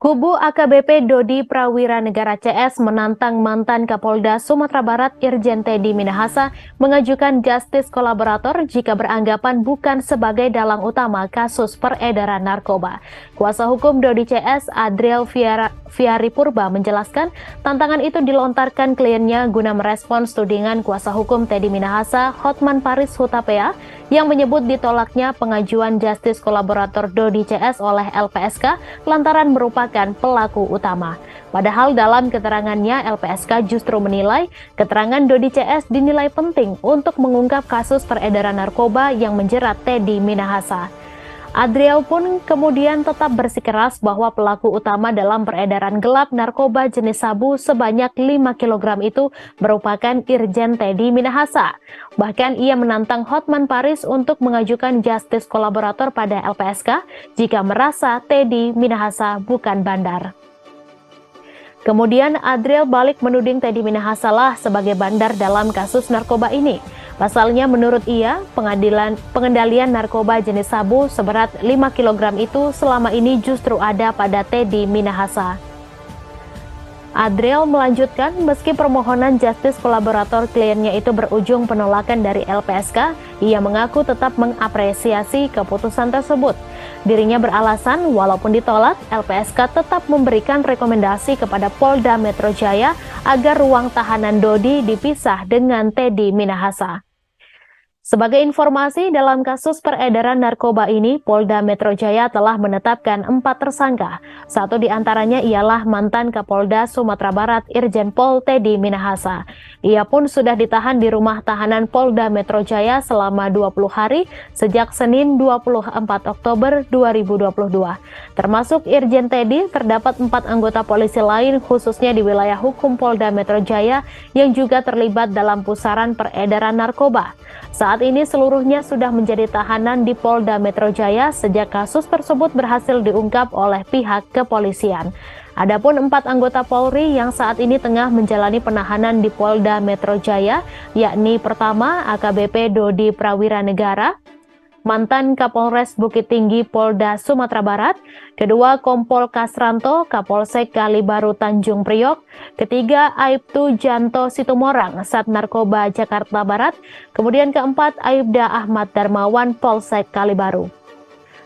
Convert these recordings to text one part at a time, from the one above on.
Kubu AKBP Dodi Prawira Negara CS menantang mantan Kapolda Sumatera Barat Irjen Teddy Minahasa mengajukan justice kolaborator jika beranggapan bukan sebagai dalang utama kasus peredaran narkoba. Kuasa hukum Dodi CS Adriel Fiari Purba menjelaskan tantangan itu dilontarkan kliennya guna merespons tudingan kuasa hukum Teddy Minahasa Hotman Paris Hutapea yang menyebut ditolaknya pengajuan justice kolaborator Dodi CS oleh LPSK lantaran merupakan pelaku utama. Padahal dalam keterangannya LPSK justru menilai keterangan Dodi CS dinilai penting untuk mengungkap kasus peredaran narkoba yang menjerat Teddy Minahasa. Adriel pun kemudian tetap bersikeras bahwa pelaku utama dalam peredaran gelap narkoba jenis sabu sebanyak 5 kg itu merupakan Irjen Teddy Minahasa. Bahkan ia menantang Hotman Paris untuk mengajukan justice kolaborator pada LPSK jika merasa Teddy Minahasa bukan bandar. Kemudian Adriel balik menuding Teddy Minahasa lah sebagai bandar dalam kasus narkoba ini. Pasalnya menurut ia, pengendalian narkoba jenis sabu seberat 5 kg itu selama ini justru ada pada Teddy Minahasa. Adriel melanjutkan, meski permohonan justice kolaborator kliennya itu berujung penolakan dari LPSK, ia mengaku tetap mengapresiasi keputusan tersebut. Dirinya beralasan, walaupun ditolak, LPSK tetap memberikan rekomendasi kepada Polda Metro Jaya agar ruang tahanan Dodi dipisah dengan Teddy Minahasa. Sebagai informasi, dalam kasus peredaran narkoba ini, Polda Metro Jaya telah menetapkan 4 tersangka. Satu di antaranya ialah mantan Kapolda Sumatera Barat Irjen Pol Teddy Minahasa. Ia pun sudah ditahan di rumah tahanan Polda Metro Jaya selama 20 hari sejak Senin 24 Oktober 2022. Termasuk Irjen Teddy, terdapat 4 anggota polisi lain khususnya di wilayah hukum Polda Metro Jaya yang juga terlibat dalam pusaran peredaran narkoba. Saat ini seluruhnya sudah menjadi tahanan di Polda Metro Jaya sejak kasus tersebut berhasil diungkap oleh pihak kepolisian. Adapun 4 anggota Polri yang saat ini tengah menjalani penahanan di Polda Metro Jaya, yakni pertama AKBP Dodi Prawira Negara, mantan Kapolres Bukit Tinggi Polda Sumatera Barat, kedua Kompol Kasranto Kapolsek Kalibaru Tanjung Priok, ketiga Aibtu Janto Situmorang Sat Narkoba Jakarta Barat, kemudian keempat Aibda Ahmad Darmawan Polsek Kalibaru.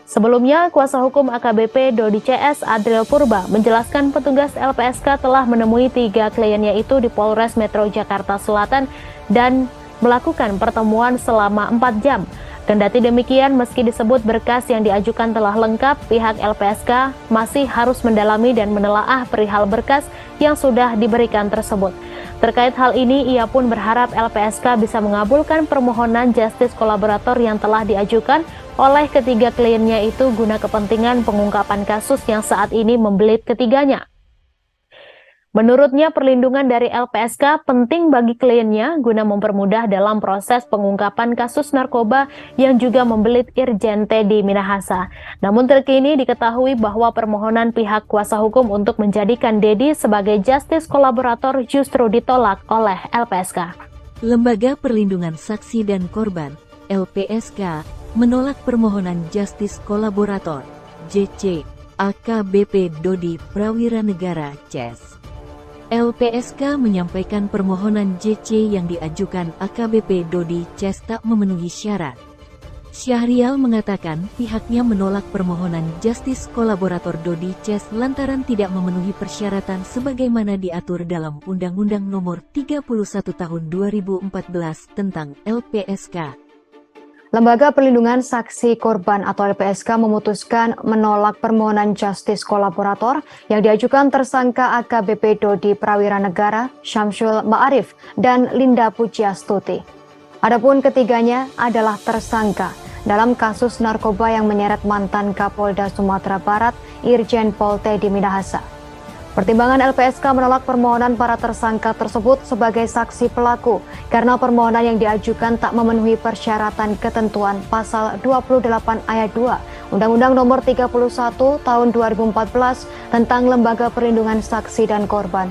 Sebelumnya, kuasa hukum AKBP Dodi CS Adriel Purba menjelaskan petugas LPSK telah menemui 3 kliennya itu di Polres Metro Jakarta Selatan dan melakukan pertemuan selama 4 jam. Kendati demikian, meski disebut berkas yang diajukan telah lengkap, pihak LPSK masih harus mendalami dan menelaah perihal berkas yang sudah diberikan tersebut. Terkait hal ini, ia pun berharap LPSK bisa mengabulkan permohonan justice kolaborator yang telah diajukan oleh ketiga kliennya itu guna kepentingan pengungkapan kasus yang saat ini membelit ketiganya. Menurutnya, perlindungan dari LPSK penting bagi kliennya guna mempermudah dalam proses pengungkapan kasus narkoba yang juga membelit Irjen Teddy Minahasa. Namun terkini diketahui bahwa permohonan pihak kuasa hukum untuk menjadikan Dedi sebagai justice kolaborator justru ditolak oleh LPSK. Lembaga Perlindungan Saksi dan Korban, LPSK, menolak permohonan justice kolaborator, JC, AKBP Dodi Prawira Negara, CS. LPSK menyampaikan permohonan JC yang diajukan AKBP Dodi CS tak memenuhi syarat. Syahrial mengatakan pihaknya menolak permohonan justice kolaborator Dodi CS lantaran tidak memenuhi persyaratan sebagaimana diatur dalam Undang-Undang Nomor 31 Tahun 2014 tentang LPSK. Lembaga Perlindungan Saksi Korban atau LPSK memutuskan menolak permohonan justice kolaborator yang diajukan tersangka AKBP Dodi Prawira Negara, Syamsul Ma'arif, dan Linda Pujiastuti. Adapun ketiganya adalah tersangka dalam kasus narkoba yang menyeret mantan Kapolda Sumatera Barat, Irjen Pol Teddy Minahasa. Pertimbangan LPSK menolak permohonan para tersangka tersebut sebagai saksi pelaku karena permohonan yang diajukan tak memenuhi persyaratan ketentuan pasal 28 ayat 2 Undang-Undang Nomor 31 Tahun 2014 tentang Lembaga Perlindungan Saksi dan Korban.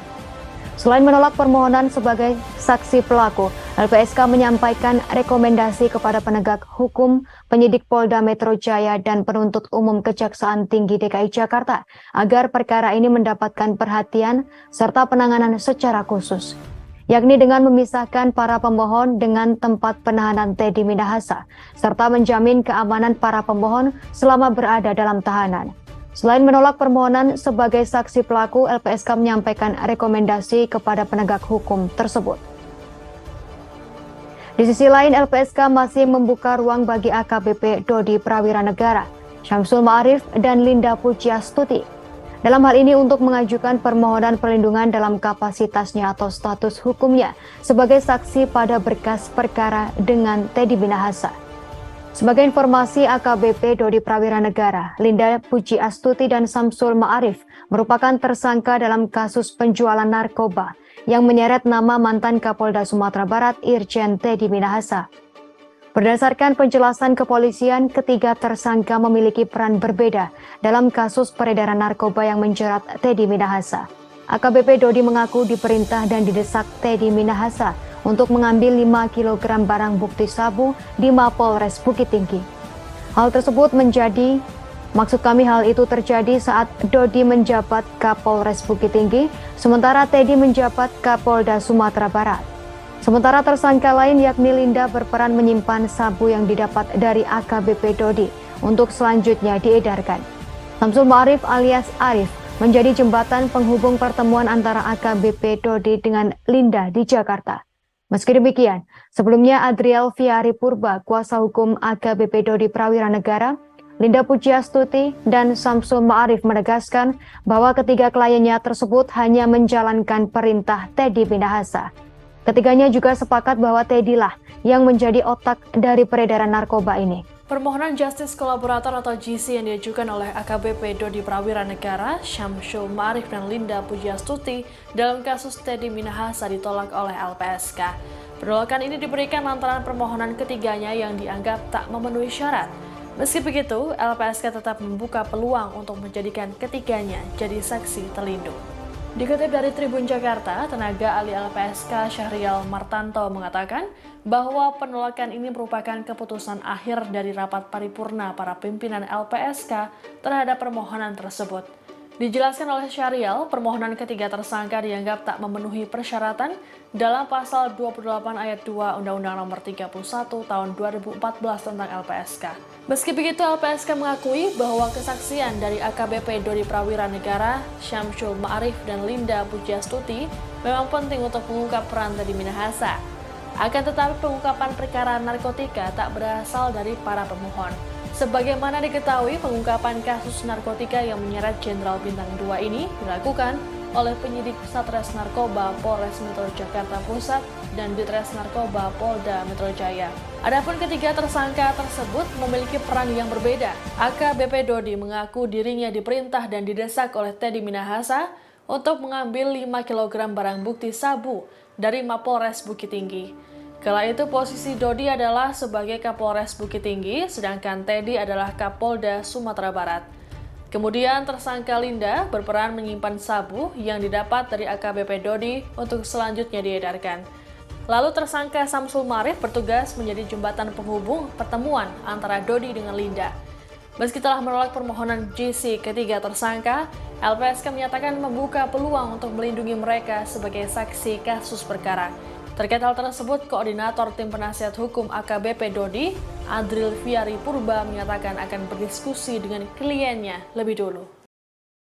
Selain menolak permohonan sebagai saksi pelaku, LPSK menyampaikan rekomendasi kepada penegak hukum, penyidik Polda Metro Jaya, dan penuntut umum Kejaksaan Tinggi DKI Jakarta agar perkara ini mendapatkan perhatian serta penanganan secara khusus, yakni dengan memisahkan para pemohon dengan tempat penahanan Teddy Minahasa, serta menjamin keamanan para pemohon selama berada dalam tahanan. Selain menolak permohonan sebagai saksi pelaku, LPSK menyampaikan rekomendasi kepada penegak hukum tersebut. Di sisi lain, LPSK masih membuka ruang bagi AKBP Dodi Prawira Negara, Syamsul Ma'arif, dan Linda Pujiastuti. Dalam hal ini untuk mengajukan permohonan perlindungan dalam kapasitasnya atau status hukumnya sebagai saksi pada berkas perkara dengan Teddy Minahasa. Sebagai informasi, AKBP Dodi Prawira Negara, Linda Pujiastuti, dan Syamsul Ma'arif merupakan tersangka dalam kasus penjualan narkoba yang menyeret nama mantan Kapolda Sumatera Barat Irjen Teddy Minahasa. Berdasarkan penjelasan kepolisian, ketiga tersangka memiliki peran berbeda dalam kasus peredaran narkoba yang menjerat Teddy Minahasa. AKBP Dodi mengaku diperintah dan didesak Teddy Minahasa untuk mengambil 5 kg barang bukti sabu di Mapolres Bukit Tinggi. Hal itu terjadi saat Dodi menjabat Kapolres Bukit Tinggi, sementara Teddy menjabat Kapolda Sumatera Barat. Sementara tersangka lain yakni Linda berperan menyimpan sabu yang didapat dari AKBP Dodi untuk selanjutnya diedarkan. Syamsul Ma'arif alias Arif menjadi jembatan penghubung pertemuan antara AKBP Dodi dengan Linda di Jakarta. Meski demikian, sebelumnya Adriel Fiari Purba, kuasa hukum AKBP Dodi Prawira Negara, Linda Pujiastuti, dan Syamsul Ma'arif menegaskan bahwa ketiga kliennya tersebut hanya menjalankan perintah Teddy Minahasa. Ketiganya juga sepakat bahwa Teddy lah yang menjadi otak dari peredaran narkoba ini. Permohonan Justice Kolaborator atau GC yang diajukan oleh AKBP Dodi Prawira Negara, Syamsul Ma'arif, dan Linda Pujiastuti dalam kasus Teddy Minahasa ditolak oleh LPSK. Penolakan ini diberikan lantaran permohonan ketiganya yang dianggap tak memenuhi syarat. Meski begitu, LPSK tetap membuka peluang untuk menjadikan ketiganya jadi saksi terlindung. Dikutip dari Tribun Jakarta, tenaga ahli LPSK Syahrial Martanto mengatakan bahwa penolakan ini merupakan keputusan akhir dari rapat paripurna para pimpinan LPSK terhadap permohonan tersebut. Dijelaskan oleh Syahrial, permohonan ketiga tersangka dianggap tak memenuhi persyaratan dalam pasal 28 ayat 2 Undang-Undang Nomor 31 Tahun 2014 tentang LPSK. Meski begitu, LPSK mengakui bahwa kesaksian dari AKBP Dodi Prawira Negara, Syamsul Ma'arif, dan Linda Pujiastuti memang penting untuk mengungkap peran Teddy Minahasa. Akan tetapi pengungkapan perkara narkotika tak berasal dari para pemohon. Sebagaimana diketahui, pengungkapan kasus narkotika yang menyeret Jenderal Bintang 2 ini dilakukan oleh penyidik Satres Narkoba Polres Metro Jakarta Pusat dan Ditres Narkoba Polda Metro Jaya. Adapun ketiga tersangka tersebut memiliki peran yang berbeda. AKBP Dodi mengaku dirinya diperintah dan didesak oleh Teddy Minahasa untuk mengambil 5 kg barang bukti sabu dari Mapolres Bukit Tinggi. Kala itu posisi Dodi adalah sebagai Kapolres Bukit Tinggi, sedangkan Teddy adalah Kapolda Sumatera Barat. Kemudian tersangka Linda berperan menyimpan sabu yang didapat dari AKBP Dodi untuk selanjutnya diedarkan. Lalu tersangka Syamsul Ma'arif bertugas menjadi jembatan penghubung pertemuan antara Dodi dengan Linda. Meski telah menolak permohonan GC ketiga tersangka, LPSK menyatakan membuka peluang untuk melindungi mereka sebagai saksi kasus perkara. Terkait hal tersebut, Koordinator Tim Penasihat Hukum AKBP Dodi, Adriel Fiari Purba, menyatakan akan berdiskusi dengan kliennya lebih dulu.